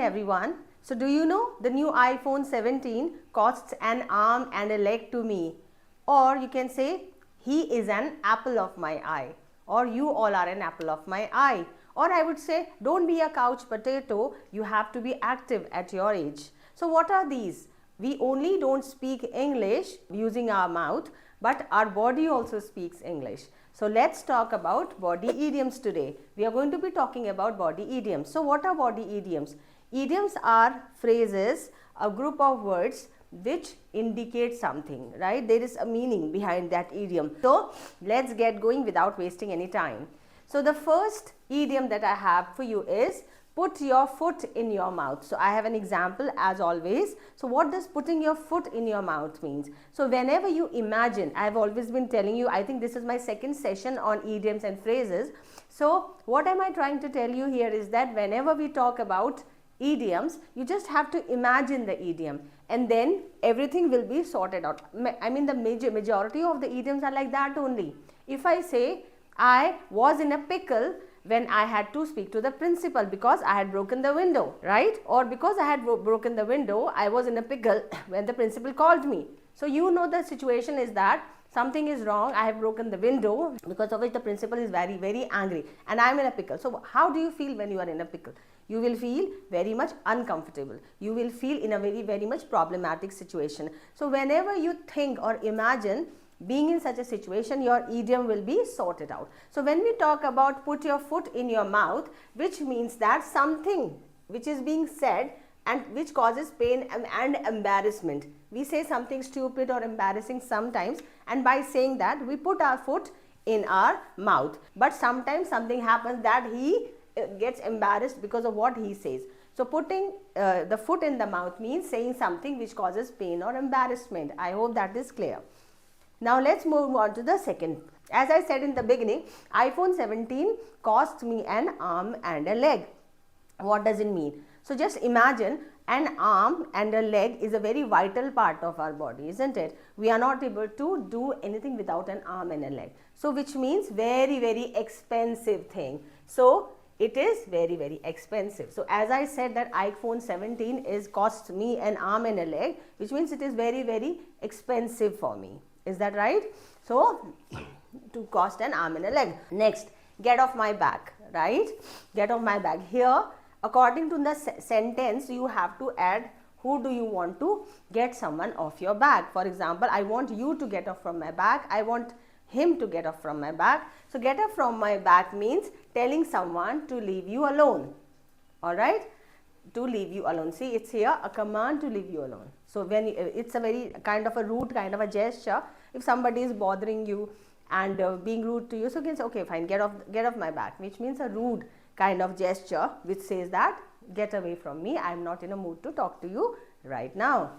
everyone. So do you know the new iPhone 17 costs an arm and a leg to me? Or you can say he is an apple of my eye, or you all are an apple of my eye. Or I would say don't be a couch potato, you have to be active at your age. So what are these? We only don't speak English using our mouth, but our body also speaks English. So let's talk about body idioms today. We are going to be talking about body idioms. So what are body idioms? Idioms are phrases, a group of words which indicate something, right? There is a meaning behind that idiom. So let's get going without wasting any time. So the first idiom that I have for you is put your foot in your mouth. So I have an example as always. So what does putting your foot in your mouth means? So whenever you imagine, I have always been telling you, I think this is my second session on idioms and phrases. So what am I trying to tell you here is that whenever we talk about idioms, you just have to imagine the idiom and then everything will be sorted out. I mean the majority of the idioms are like that only. If I say I was in a pickle when I had to speak to the principal because I had broken the window, right? Or because I had broken the window, I was in a pickle when the principal called me. So you know the situation is that something is wrong, I have broken the window, because of which the principal is very, very angry and I am in a pickle. So how do you feel when you are in a pickle? You will feel very much uncomfortable. You will feel in a very, very much problematic situation. So whenever you think or imagine being in such a situation, your idiom will be sorted out. So when we talk about put your foot in your mouth, which means that something which is being said and which causes pain and embarrassment. We say something stupid or embarrassing sometimes, and by saying that we put our foot in our mouth. But sometimes something happens that he gets embarrassed because of what he says. So putting the foot in the mouth means saying something which causes pain or embarrassment. I hope that is clear. Now let's move on to the second. As I said in the beginning, iPhone 17 cost me an arm and a leg. What does it mean? So just imagine an arm and a leg is a very vital part of our body, isn't it? We are not able to do anything without an arm and a leg. So which means very, very expensive thing. So it is very, very expensive. So as I said that iPhone 17 cost me an arm and a leg, which means it is very, very expensive for me. Is that right? So to cost an arm and a leg. Next, get off my back, right? Get off my back. Here, according to the sentence, you have to add who do you want to get someone off your back. For example, I want you to get off from my back. I want him to get off from my back. So get off from my back means telling someone to leave you alone. Alright? To leave you alone. See, it's here a command to leave you alone. So when it's a very kind of a rude kind of a gesture. If somebody is bothering you and being rude to you, so you can say, okay, fine, get off my back, which means a rude kind of gesture which says that get away from me, I am not in a mood to talk to you right now.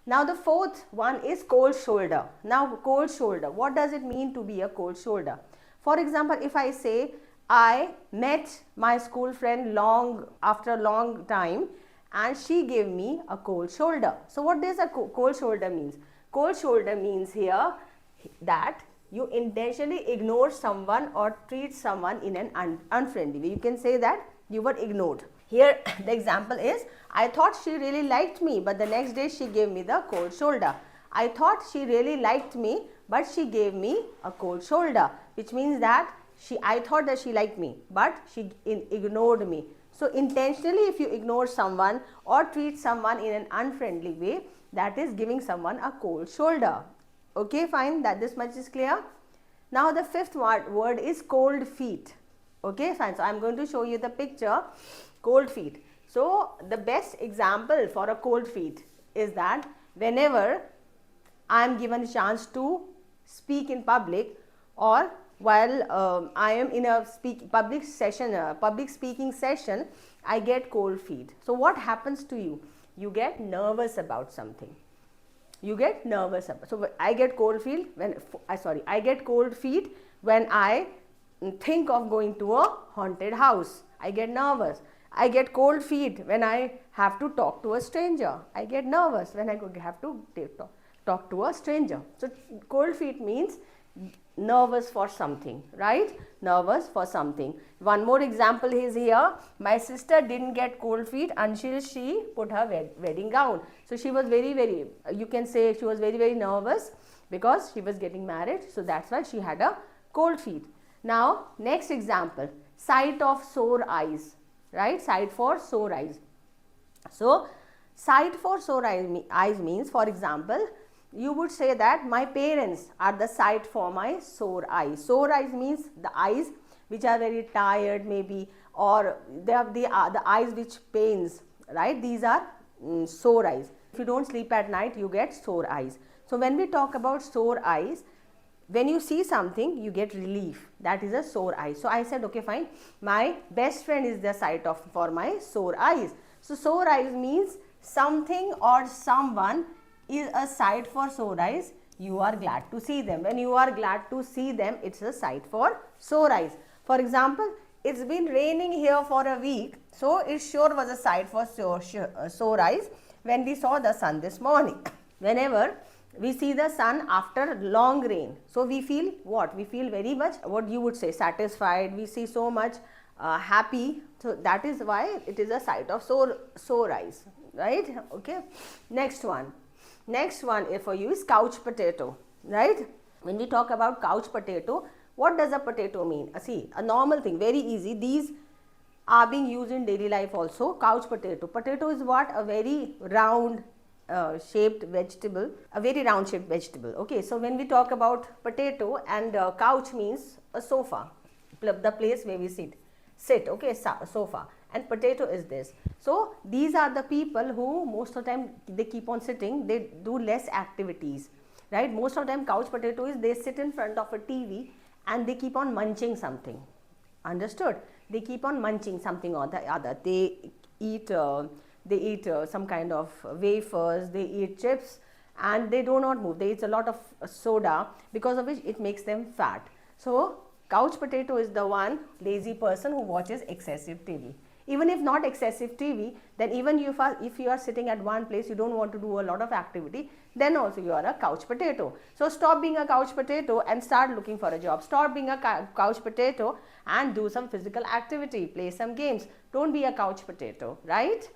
Now the fourth one is cold shoulder. Now cold shoulder, what does it mean to be a cold shoulder? For example, if I say I met my school friend after a long time and she gave me a cold shoulder. So what does a cold shoulder means? Cold shoulder means here that you intentionally ignore someone or treat someone in an unfriendly way. You can say that you were ignored. Here the example is, I thought she really liked me, but the next day she gave me the cold shoulder. I thought she really liked me, but she gave me a cold shoulder, which means that I thought that she liked me, but she ignored me. So intentionally, if you ignore someone or treat someone in an unfriendly way, that is giving someone a cold shoulder. Okay, fine, that this much is clear. Now the fifth word is cold feet. Okay, fine. So I am going to show you the picture, cold feet. So the best example for a cold feet is that whenever I am given a chance to speak in public, or while I am in a public speaking session, I get cold feet. So what happens to you? You get nervous about something. You get nervous about. So I get cold feet when I think of going to a haunted house. I get nervous. I get cold feet when I have to talk to a stranger. I get nervous when I have to talk to a stranger. So cold feet means nervous for something, right? Nervous for something. One more example is here. My sister didn't get cold feet until she put her wedding gown. So she was very, you can say she was very nervous because she was getting married. So that's why she had a cold feet. Now next example, sight of sore eyes, right? Sight for sore eyes. So sight for sore eyes means, for example, you would say that my parents are the sight for my sore eyes. Sore eyes means the eyes which are very tired maybe, or they are the eyes which pains, right? These are sore eyes. If you don't sleep at night, you get sore eyes. So when we talk about sore eyes, when you see something, you get relief. That is a sore eye. So I said, okay, fine. My best friend is the sight of for my sore eyes. So sore eyes means something or someone is a sight for sore eyes. You are glad to see them. When you are glad to see them, it's a sight for sore eyes. For example, it's been raining here for a week, so it sure was a sight for sore eyes when we saw the sun this morning. Whenever we see the sun after long rain, so we feel what? We feel very much, what you would say, satisfied. We see so much happy. So that is why it is a sight of sore eyes, right? Okay. Next one for you is couch potato, right? When we talk about couch potato, what does a potato mean? See, a normal thing, very easy. These are being used in daily life also. Couch potato. Potato is what? A very round shaped vegetable, a very round shaped vegetable. Okay, so when we talk about potato, and couch means a sofa, the place where we sit, okay, sofa, and potato is this. So these are the people who most of the time they keep on sitting, they do less activities, right? Most of the time couch potato is they sit in front of a TV and they keep on munching something. Understood? They keep on munching something or the other. They eat some kind of wafers, they eat chips, and they do not move. They eat a lot of soda, because of which it makes them fat. So couch potato is the one lazy person who watches excessive TV. Even if not excessive TV, then even if you are sitting at one place, you don't want to do a lot of activity, then also you are a couch potato. So stop being a couch potato and start looking for a job. Stop being a couch potato and do some physical activity, play some games. Don't be a couch potato, right?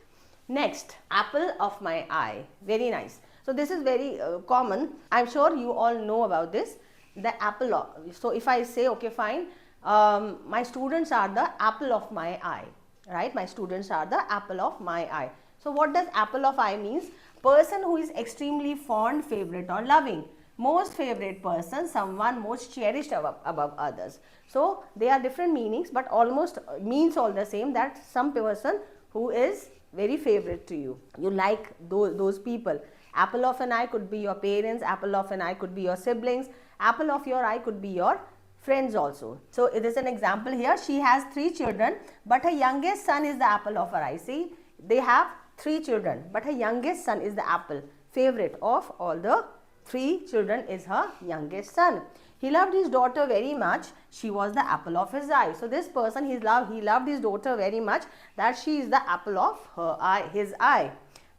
Next, apple of my eye. Very nice. So this is very common. I'm sure you all know about this. The apple of, so if I say, okay, fine, my students are the apple of my eye, right? My students are the apple of my eye. So what does apple of eye means? Person who is extremely fond, favorite, or loving. Most favorite person, someone most cherished above others. So they are different meanings, but almost means all the same, that some person who is very favorite to you. You like those people. Apple of an eye could be your parents, apple of an eye could be your siblings, apple of your eye could be your friends also. So it is an example here. She has 3 children, but her youngest son is the apple of her eye. See, they have 3 children, but her youngest son is the apple. Favorite of all the 3 children is her youngest son. He loved his daughter very much. She was the apple of his eye. So this person, he loved his daughter very much, that she is the apple of her eye, his eye.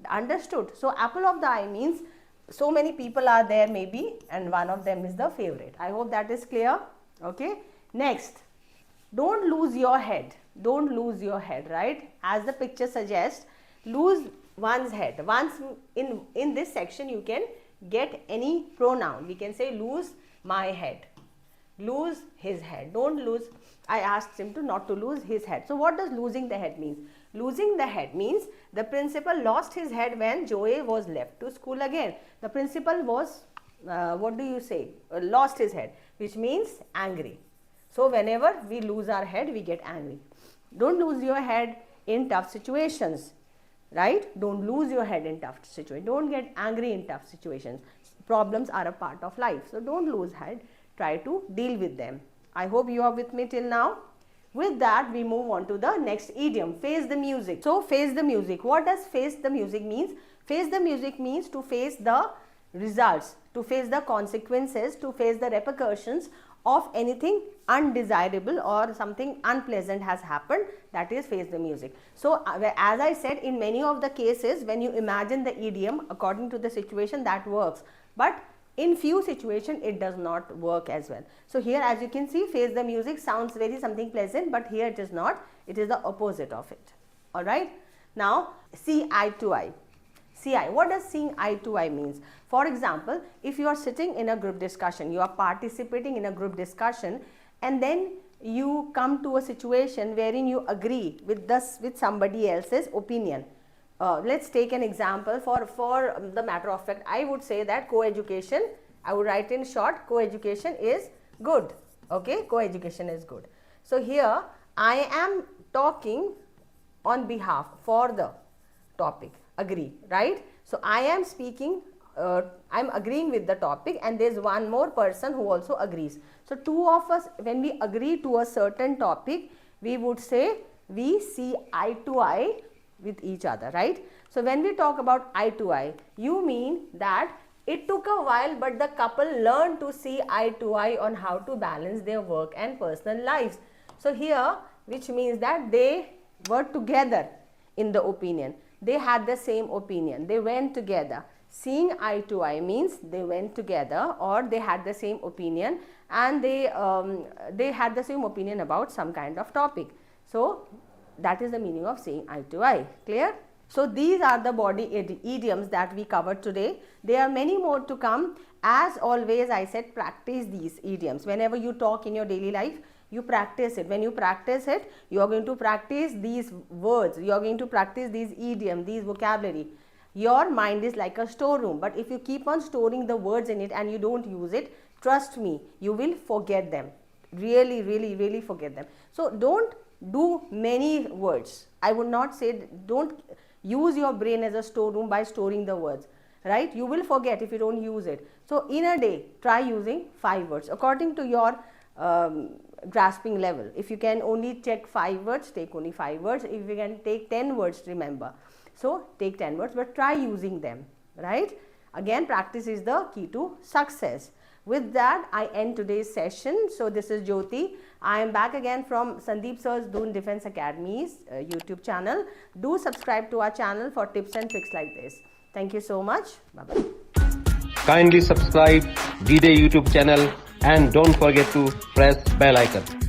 Understood? So apple of the eye means so many people are there maybe, and one of them is the favorite. I hope that is clear. Okay. Next, don't lose your head. Don't lose your head, right? As the picture suggests, lose one's head. Once in this section, you can get any pronoun. We can say lose my head, lose his head. Don't lose. I asked him to not to lose his head. So what does losing the head mean? Losing the head means the principal lost his head when Joey was left to school again. The principal was, lost his head, which means angry. So whenever we lose our head, we get angry. Don't lose your head in tough situations, right? Don't lose your head in tough situations. Don't get angry in tough situations. Problems are a part of life. So don't lose head. Try to deal with them. I hope you are with me till now. With that, we move on to the next idiom, face the music. So face the music. What does face the music means? Face the music means to face the results, to face the consequences, to face the repercussions of anything undesirable or something unpleasant has happened. That is face the music. So as I said, in many of the cases, when you imagine the idiom according to the situation, that works. But In few situations it does not work as well. So here, as you can see, face the music sounds very something pleasant, but here it is not, it is the opposite of it. Alright. Now see eye to eye. See eye. What does seeing eye to eye means? For example, if you are sitting in a group discussion, you are participating in a group discussion, and then you come to a situation wherein you agree with somebody else's opinion. Let's take an example for the matter of fact. I would say that co-education, I would write in short, co-education is good. Okay, co-education is good. So here I am talking on behalf for the topic, agree, right? So I am speaking, I am agreeing with the topic, and there is one more person who also agrees. So two of us, when we agree to a certain topic, we would say we see eye to eye with each other, right? So when we talk about eye to eye, you mean that it took a while, but the couple learned to see eye to eye on how to balance their work and personal lives. So here, which means that they were together in the opinion. They had the same opinion. They went together. Seeing eye to eye means they went together, or they had the same opinion, and they had the same opinion about some kind of topic. So that is the meaning of seeing eye to eye. Clear? So these are the body idioms that we covered today. There are many more to come. As always, I said practice these idioms. Whenever you talk in your daily life, you practice it. When you practice it, you are going to practice these words. You are going to practice these idioms, these vocabulary. Your mind is like a storeroom, but if you keep on storing the words in it and you don't use it, trust me, you will forget them. Really, really, really forget them. So don't do many words. I would not say, don't use your brain as a storeroom by storing the words, right? You will forget if you don't use it. So in a day, try using 5 words according to your grasping level. If you can only take 5 words, take only 5 words. If you can take 10 words, remember. So take 10 words, but try using them, right? Again, practice is the key to success. With that, I end today's session. So this is Jyoti. I am back again from Sandeep Sir's Doon Defense Academy's YouTube channel. Do subscribe to our channel for tips and tricks like this. Thank you so much. Bye-bye. Kindly subscribe DDA YouTube channel and don't forget to press bell icon.